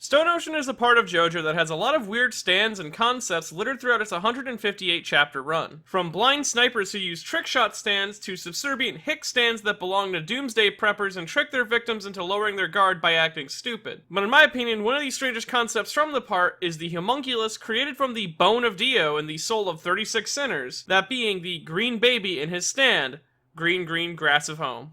Stone Ocean is a part of JoJo that has a lot of weird stands and concepts littered throughout its 158 chapter run. From blind snipers who use trick shot stands to subservient hick stands that belong to doomsday preppers and trick their victims into lowering their guard by acting stupid. But in my opinion, one of the strangest concepts from the part is the homunculus created from the bone of Dio and the soul of 36 sinners, that being the green baby in his stand, green green grass of home.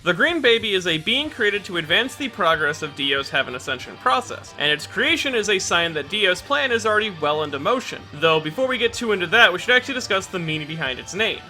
The Green Baby is a being created to advance the progress of Dio's Heaven Ascension process, and its creation is a sign that Dio's plan is already well into motion. Though before we get too into that, we should actually discuss the meaning behind its name.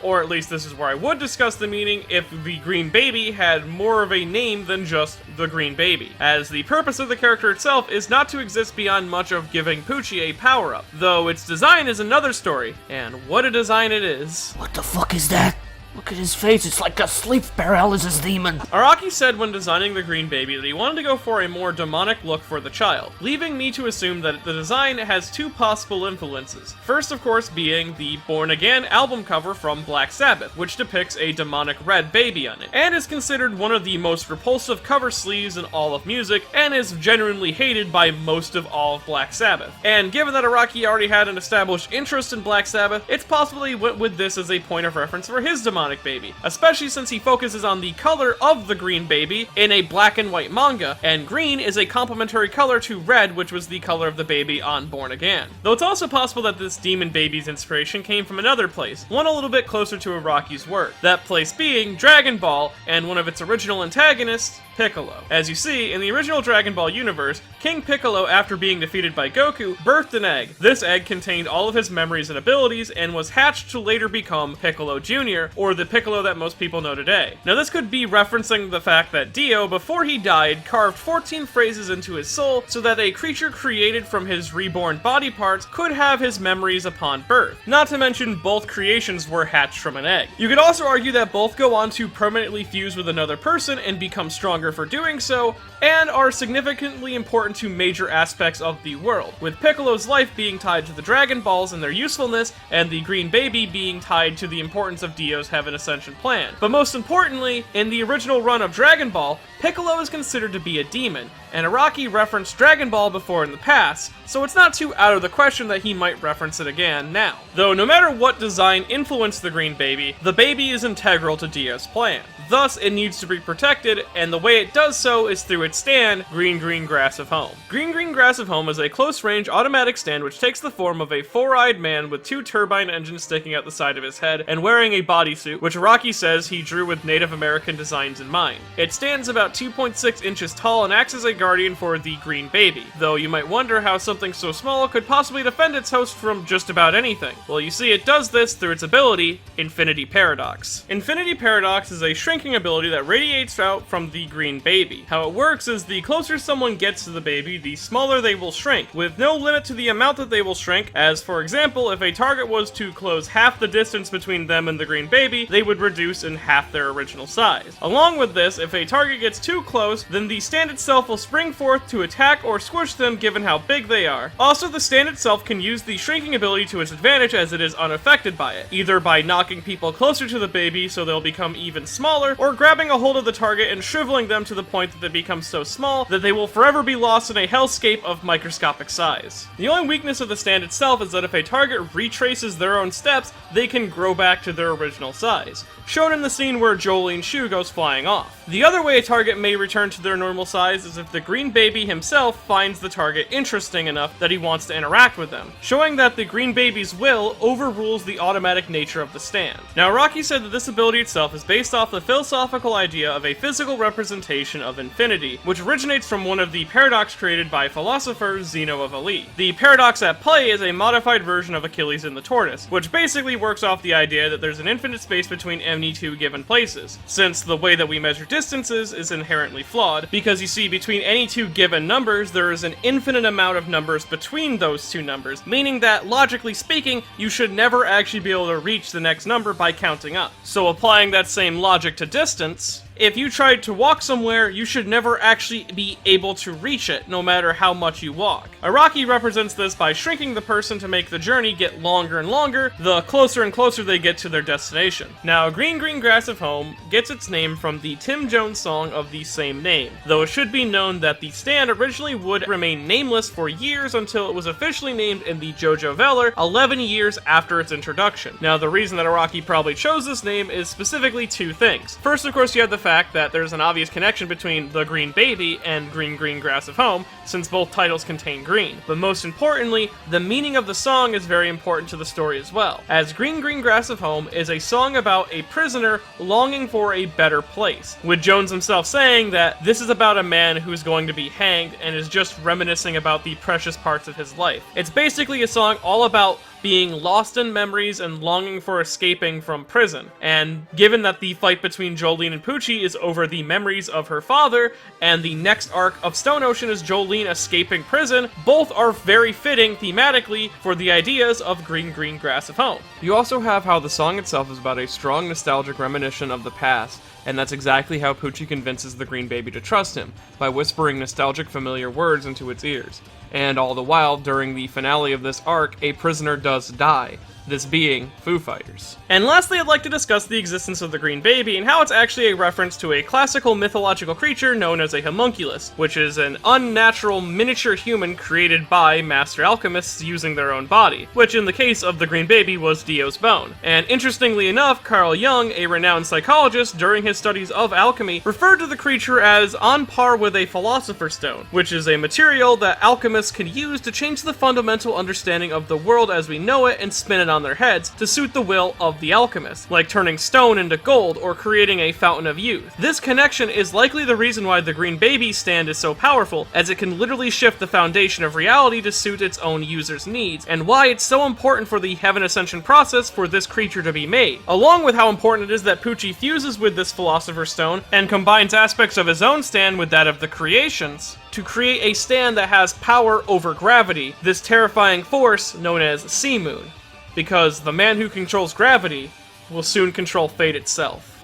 Or at least this is where I would discuss the meaning if the Green Baby had more of a name than just the Green Baby, as the purpose of the character itself is not to exist beyond much of giving Poochie a power-up, though its design is another story, and what a design it is. What the fuck is that? Look at his face, it's like a sleep paralysis demon. Araki said when designing the Green Baby that he wanted to go for a more demonic look for the child, leaving me to assume that the design has two possible influences. First, of course, being the Born Again album cover from Black Sabbath, which depicts a demonic red baby on it, and is considered one of the most repulsive cover sleeves in all of music, and is genuinely hated by most of all of Black Sabbath. And given that Araki already had an established interest in Black Sabbath, it's possible he went with this as a point of reference for his demonic baby, especially since he focuses on the color of the Green Baby in a black and white manga, and green is a complementary color to red, which was the color of the baby on Born Again. Though it's also possible that this demon baby's inspiration came from another place, one a little bit closer to Araki's work, that place being Dragon Ball and one of its original antagonists, Piccolo. As you see, in the original Dragon Ball universe, King Piccolo, after being defeated by Goku, birthed an egg. This egg contained all of his memories and abilities, and was hatched to later become Piccolo Jr., or the Piccolo that most people know today. Now this could be referencing the fact that Dio, before he died, carved 14 phrases into his soul so that a creature created from his reborn body parts could have his memories upon birth. Not to mention, both creations were hatched from an egg. You could also argue that both go on to permanently fuse with another person and become stronger for doing so, and are significantly important to major aspects of the world, with Piccolo's life being tied to the Dragon Balls and their usefulness, and the Green Baby being tied to the importance of Dio's Heaven Ascension plan. But most importantly, in the original run of Dragon Ball, Piccolo is considered to be a demon, and Araki referenced Dragon Ball before in the past, so it's not too out of the question that he might reference it again now. Though no matter what design influenced the Green Baby, the baby is integral to Dio's plan. Thus, it needs to be protected, and the way it does so is through its stand, Green Green Grass of Home. Green Green Grass of Home is a close-range automatic stand which takes the form of a four-eyed man with two turbine engines sticking out the side of his head and wearing a bodysuit, which Araki says he drew with Native American designs in mind. It stands about 2.6 inches tall and acts as a guardian for the Green Baby, though you might wonder how something so small could possibly defend its host from just about anything. Well, you see, it does this through its ability, Infinity Paradox. Infinity Paradox is a shrinking ability that radiates out from the Green Baby. How it works is the closer someone gets to the baby, the smaller they will shrink, with no limit to the amount that they will shrink, as for example, if a target was to close half the distance between them and the Green Baby, they would reduce in half their original size. Along with this, if a target gets too close, then the stand itself will spring forth to attack or squish them given how big they are. Also, the stand itself can use the shrinking ability to its advantage as it is unaffected by it, either by knocking people closer to the baby so they'll become even smaller, or grabbing a hold of the target and shriveling them to the point that they become so small that they will forever be lost in a hellscape of microscopic size. The only weakness of the stand itself is that if a target retraces their own steps, they can grow back to their original size, shown in the scene where Jolene's shoe goes flying off. The other way a target may return to their normal size is if the Green Baby himself finds the target interesting enough that he wants to interact with them, showing that the Green Baby's will overrules the automatic nature of the stand. Now, Araki said that this ability itself is based off the philosophical idea of a physical representation of infinity, which originates from one of the paradox paradox created by philosopher Zeno of Elite. The paradox at play is a modified version of Achilles and the tortoise, which basically works off the idea that there's an infinite space between any two given places, since the way that we measure distances is inherently flawed, because you see, between any two given numbers, there is an infinite amount of numbers between those two numbers, meaning that, logically speaking, you should never actually be able to reach the next number by counting up. So applying that same logic to distance, if you tried to walk somewhere, you should never actually be able to reach it, no matter how much you walk. Araki represents this by shrinking the person to make the journey get longer and longer, the closer and closer they get to their destination. Now, Green Green Grass of Home gets its name from the Tim Jones song of the same name, though it should be known that the stand originally would remain nameless for years until it was officially named in the JoJo Veller 11 years after its introduction. Now, the reason that Araki probably chose this name is specifically two things. First, of course, you have the fact that there's an obvious connection between The Green Baby and Green Green Grass of Home, since both titles contain green. But most importantly, the meaning of the song is very important to the story as well, as Green Green Grass of Home is a song about a prisoner longing for a better place, with Jones himself saying that this is about a man who's going to be hanged and is just reminiscing about the precious parts of his life. It's basically a song all about being lost in memories and longing for escaping from prison. And given that the fight between Jolene and Pucci is over the memories of her father, and the next arc of Stone Ocean is Jolene escaping prison, both are very fitting thematically for the ideas of Green Green Grass of Home. You also have how the song itself is about a strong nostalgic reminiscence of the past, and that's exactly how Pucci convinces the Green Baby to trust him, by whispering nostalgic familiar words into its ears. And all the while, during the finale of this arc, a prisoner does die, this being Foo Fighters. And lastly, I'd like to discuss the existence of the Green Baby and how it's actually a reference to a classical mythological creature known as a homunculus, which is an unnatural miniature human created by master alchemists using their own body, which in the case of the Green Baby was Dio's bone. And interestingly enough, Carl Jung, a renowned psychologist, during his studies of alchemy, referred to the creature as on par with a philosopher's stone, which is a material that alchemists can use to change the fundamental understanding of the world as we know it and spin it on their heads to suit the will of the alchemist, like turning stone into gold or creating a fountain of youth. This connection is likely the reason why the Green Baby stand is so powerful, as it can literally shift the foundation of reality to suit its own user's needs, and why it's so important for the Heaven Ascension process for this creature to be made, along with how important it is that Pucci fuses with this Philosopher's Stone and combines aspects of his own stand with that of the Creations to create a stand that has power over gravity, this terrifying force known as Sea Moon. Because the man who controls gravity will soon control fate itself.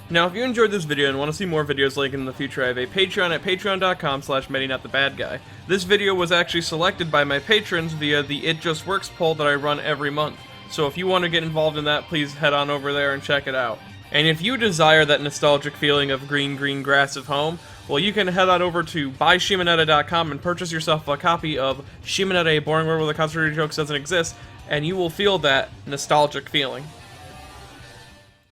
Now, if you enjoyed this video and want to see more videos like it in the future, I have a Patreon at patreon.com/MetinotTheBadGuy. This video was actually selected by my patrons via the It Just Works poll that I run every month. So if you want to get involved in that, please head on over there and check it out. And if you desire that nostalgic feeling of Green Green Grass of Home, well, you can head on over to buyshimonetta.com and purchase yourself a copy of Shimonetta, a boring world where the concentrated jokes doesn't exist, and you will feel that nostalgic feeling.